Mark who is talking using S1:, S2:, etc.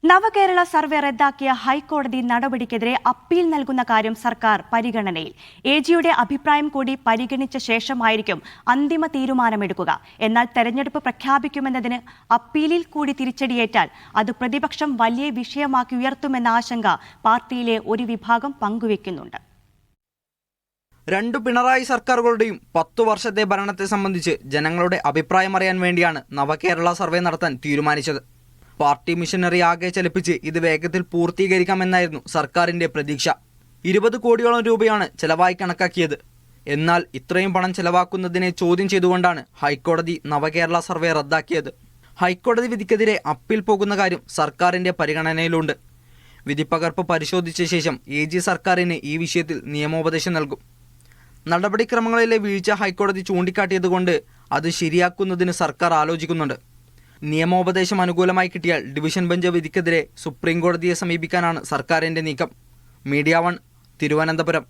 S1: നവകേരള survey റദ്ദാക്കിയ ഹൈക്കോടതി നടപടിക്കെതിരെ അപ്പീൽ നൽകുന്ന കാര്യം സർക്കാർ പരിഗണനയിൽ. എജിയുടെ അഭിപ്രായം കൂടി പരിഗണിച്ച ശേഷമായിരിക്കും അന്തിമ തീരുമാനമെടുക്കുക. എന്നാൽ തെരഞ്ഞെടുപ്പ് പ്രഖ്യാപിക്കുമെന്നതിന് അപ്പീലിൽ കൂടി തിരിച്ചടിയേറ്റാൽ അത് പ്രതിപക്ഷം വലിയ വിഷയമാക്കി ഉയർത്തുമെന്ന ആശങ്ക പാർട്ടിയിലെ ഒരു വിഭാഗം പങ്കുവെക്കുന്നുണ്ട്.
S2: രണ്ടു പിണറായി സർക്കാരുകളുടെയും 10 വർഷത്തെ ഭരണത്തെ സംബന്ധിച്ച് ജനങ്ങളുടെ അഭിപ്രായം അറിയാൻ വേണ്ടിയാണ് നവകേരള സർവേ നടത്താൻ തീരുമാനിച്ചത്. പാർട്ടി മിഷനറി ആകെ ചലിപ്പിച്ച് ഇത് വേഗത്തിൽ പൂർത്തീകരിക്കാമെന്നായിരുന്നു സർക്കാരിന്റെ പ്രതീക്ഷ. 20 കോടിയോളം രൂപയാണ് ചെലവായി കണക്കാക്കിയത്. എന്നാൽ ഇത്രയും പണം ചെലവാക്കുന്നതിനെ ചോദ്യം ചെയ്തുകൊണ്ടാണ് ഹൈക്കോടതി നവകേരള സർവേ റദ്ദാക്കിയത്. ഹൈക്കോടതി വിധിക്കെതിരെ അപ്പീൽ പോകുന്ന കാര്യം സർക്കാരിന്റെ പരിഗണനയിലുണ്ട്. വിധിപ്പകർപ്പ് പരിശോധിച്ച ശേഷം എജി സർക്കാരിന് ഈ വിഷയത്തിൽ നിയമോപദേശം നൽകും. നടപടിക്രമങ്ങളിലെ വീഴ്ച ഹൈക്കോടതി ചൂണ്ടിക്കാട്ടിയതുകൊണ്ട് അത് ശരിയാക്കുന്നതിന് സർക്കാർ ആലോചിക്കുന്നുണ്ട്. നിയമോപദേശം അനുകൂലമായി കിട്ടിയാൽ ഡിവിഷൻ ബെഞ്ച് വിധിക്കെതിരെ സുപ്രീം കോടതിയെ സമീപിക്കാനാണ് സർക്കാരിന്റെ നീക്കം. മീഡിയ 1 തിരുവനന്തപുരം.